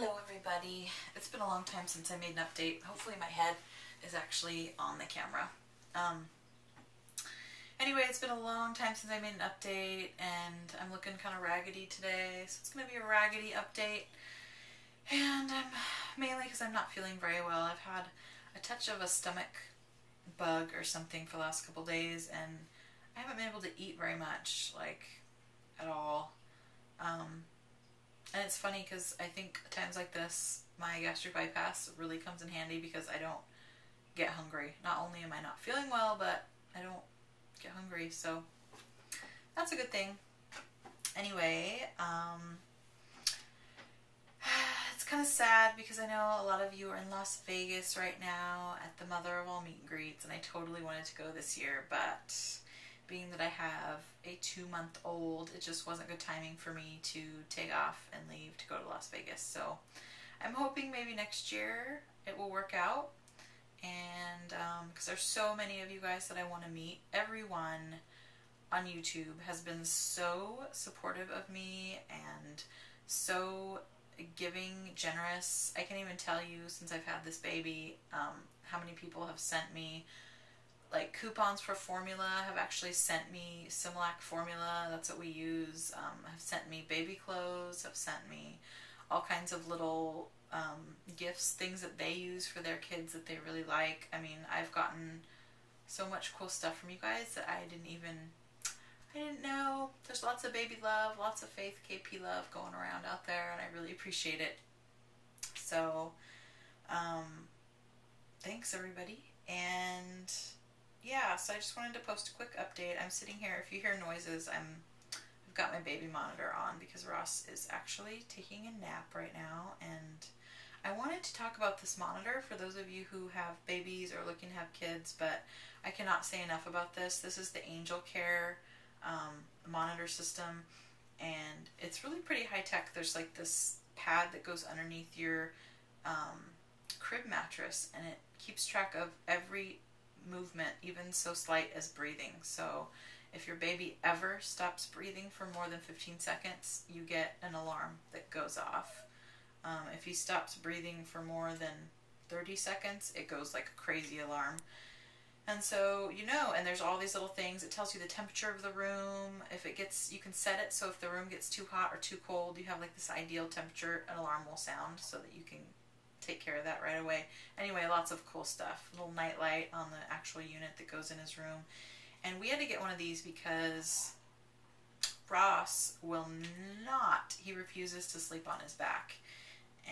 Hello everybody. It's been a long time since I made an update. Hopefully my head is actually on the camera. Um, anyway, it's been a long time since I made an update and I'm looking kind of raggedy today. So it's going to be a raggedy update. And mainly because I'm not feeling very well. I've had a touch of a stomach bug or something for the last couple days and I haven't been able to eat very much, like at all. And it's funny because I think at times like this, my gastric bypass really comes in handy because I don't get hungry. Not only am I not feeling well, but I don't get hungry, so that's a good thing. Anyway, it's kind of sad because I know a lot of you are in Las Vegas right now at the Mother of All Meet and Greets, and I totally wanted to go this year, but being that I have a 2-month-old, it just wasn't good timing for me to take off and leave to go to Las Vegas. So I'm hoping maybe next year it will work out. And because there's so many of you guys that I want to meet. Everyone on YouTube has been so supportive of me and so giving, generous. I can't even tell you, since I've had this baby, how many people have sent me like coupons for formula, have actually sent me Similac formula, that's what we use, have sent me baby clothes, have sent me all kinds of little gifts, things that they use for their kids that they really like. I mean, I've gotten so much cool stuff from you guys that I didn't know. There's lots of baby love, lots of Faith KP love going around out there, and I really appreciate it. So, thanks everybody. And yeah, so I just wanted to post a quick update. I'm sitting here. If you hear noises, I've got my baby monitor on because Ross is actually taking a nap right now, and I wanted to talk about this monitor for those of you who have babies or looking to have kids, but I cannot say enough about this. This is the Angel Care monitor system, and it's really pretty high tech. There's like this pad that goes underneath your crib mattress, and it keeps track of every movement, even so slight as breathing. So if your baby ever stops breathing for more than 15 seconds, you get an alarm that goes off. If he stops breathing for more than 30 seconds, it goes like a crazy alarm. And so, and there's all these little things. It tells you the temperature of the room. If it gets, you can set it so if the room gets too hot or too cold, you have like this ideal temperature, an alarm will sound so that you can take care of that right away. Anyway, lots of cool stuff. A little night light on the actual unit that goes in his room. And we had to get one of these because Ross will not, he refuses to sleep on his back.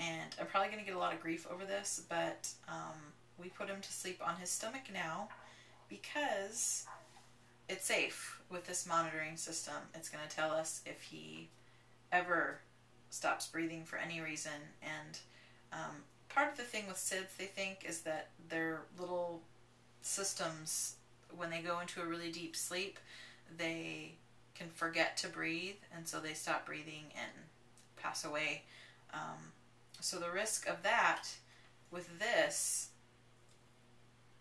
And I'm probably going to get a lot of grief over this, but we put him to sleep on his stomach now because it's safe with this monitoring system. It's going to tell us if he ever stops breathing for any reason. And part of the thing with SIDS, they think, is that their little systems, when they go into a really deep sleep, they can forget to breathe, and so they stop breathing and pass away. So the risk of that with this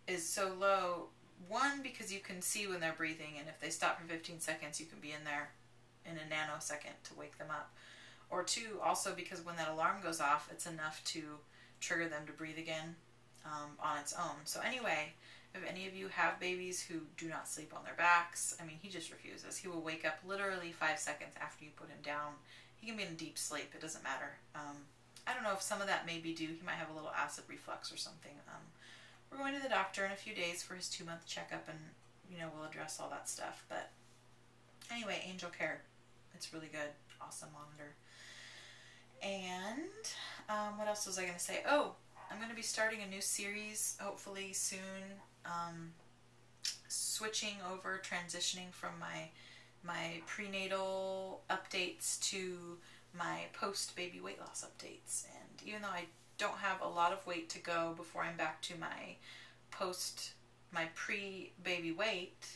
is so low. One, because you can see when they're breathing, and if they stop for 15 seconds, you can be in there in a nanosecond to wake them up. Or two, also because when that alarm goes off, it's enough to trigger them to breathe again on its own. So anyway, if any of you have babies who do not sleep on their backs, I mean, he just refuses. He will wake up literally 5 seconds after you put him down. He can be in deep sleep. It doesn't matter. I don't know if some of that may be due. He might have a little acid reflux or something. We're going to the doctor in a few days for his 2-month checkup, and, we'll address all that stuff. But anyway, Angel Care. It's really good. Awesome monitor. And what else was I going to say? Oh, I'm going to be starting a new series hopefully soon, switching over, transitioning from my prenatal updates to my post-baby weight loss updates. And even though I don't have a lot of weight to go before I'm back to my pre-baby weight,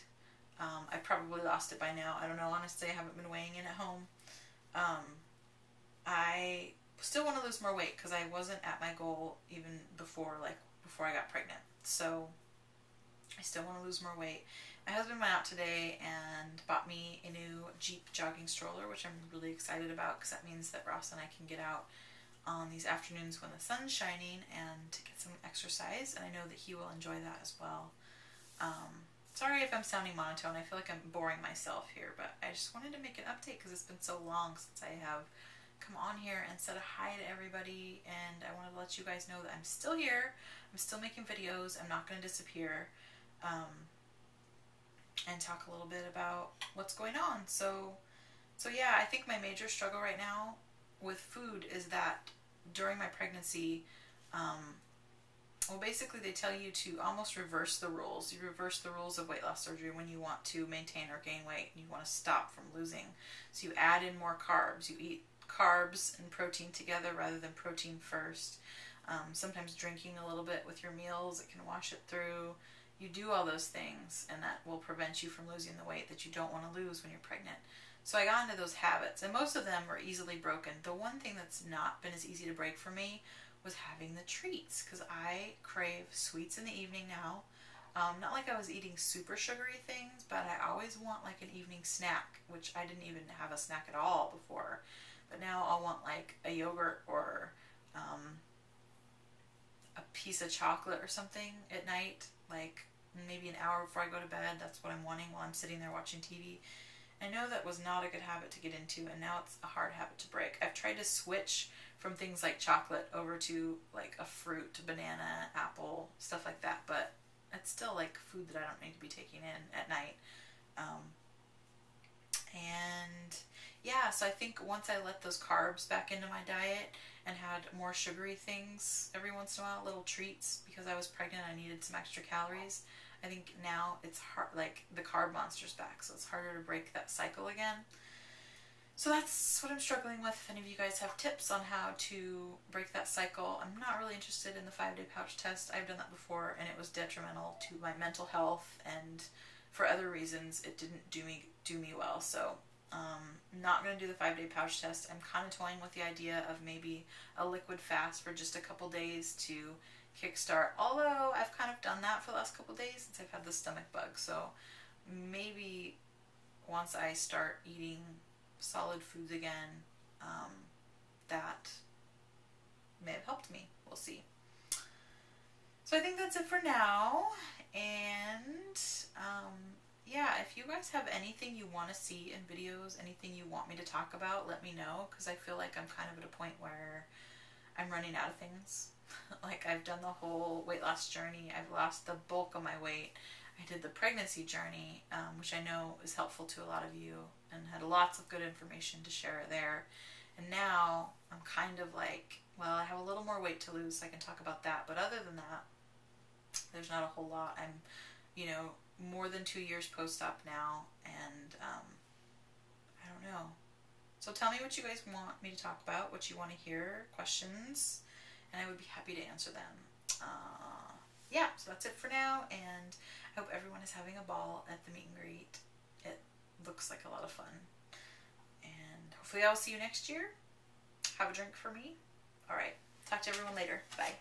I probably lost it by now. I don't know, honestly, I haven't been weighing in at home. I still want to lose more weight because I wasn't at my goal even before I got pregnant. So I still want to lose more weight. My husband went out today and bought me a new Jeep jogging stroller, which I'm really excited about because that means that Ross and I can get out on these afternoons when the sun's shining and to get some exercise, and I know that he will enjoy that as well. Sorry if I'm sounding monotone. I feel like I'm boring myself here, but I just wanted to make an update because it's been so long since I have come on here and said a hi to everybody, and I wanted to let you guys know that I'm still here. I'm still making videos. I'm not going to disappear, and talk a little bit about what's going on. So yeah, I think my major struggle right now with food is that during my pregnancy, well, basically they tell you to almost reverse the rules. You reverse the rules of weight loss surgery when you want to maintain or gain weight and you want to stop from losing. So you add in more carbs. You eat carbs and protein together rather than protein first. Sometimes drinking a little bit with your meals, it can wash it through. You do all those things, and that will prevent you from losing the weight that you don't want to lose when you're pregnant. So I got into those habits, and most of them were easily broken. The one thing that's not been as easy to break for me was having the treats, because I crave sweets in the evening now. Not like I was eating super sugary things, but I always want like an evening snack, which I didn't even have a snack at all before. But now I'll want like a yogurt or a piece of chocolate or something at night, like maybe an hour before I go to bed. That's what I'm wanting while I'm sitting there watching TV. I know that was not a good habit to get into, and now it's a hard habit to break. I've tried to switch from things like chocolate over to like a fruit, banana, apple, stuff like that, but it's still like food that I don't need to be taking in at night. And yeah, so I think once I let those carbs back into my diet and had more sugary things every once in a while, little treats, because I was pregnant, I needed some extra calories. I think now it's hard, like the carb monster's back, so it's harder to break that cycle again. So that's what I'm struggling with. If any of you guys have tips on how to break that cycle, I'm not really interested in the 5-day pouch test. I've done that before, and it was detrimental to my mental health, and for other reasons, it didn't do me well. So not going to do the 5-day pouch test. I'm kind of toying with the idea of maybe a liquid fast for just a couple days to kickstart, although I've kind of done that for the last couple days since I've had the stomach bug. So maybe once I start eating solid foods again, that may have helped me. We'll see. So I think that's it for now. And yeah, if you guys have anything you want to see in videos, anything you want me to talk about, let me know, because I feel like I'm kind of at a point where I'm running out of things. Like, I've done the whole weight loss journey. I've lost the bulk of my weight. I did the pregnancy journey, which I know is helpful to a lot of you, and had lots of good information to share there. And now I'm kind of like, well, I have a little more weight to lose, so I can talk about that. But other than that, there's not a whole lot. I'm, more than 2 years post-op now, and I don't know. So tell me what you guys want me to talk about, what you want to hear, questions, and I would be happy to answer them. Yeah, so that's it for now, and I hope everyone is having a ball at the meet and greet. It looks like a lot of fun. And hopefully I'll see you next year. Have a drink for me. All right. Talk to everyone later. Bye.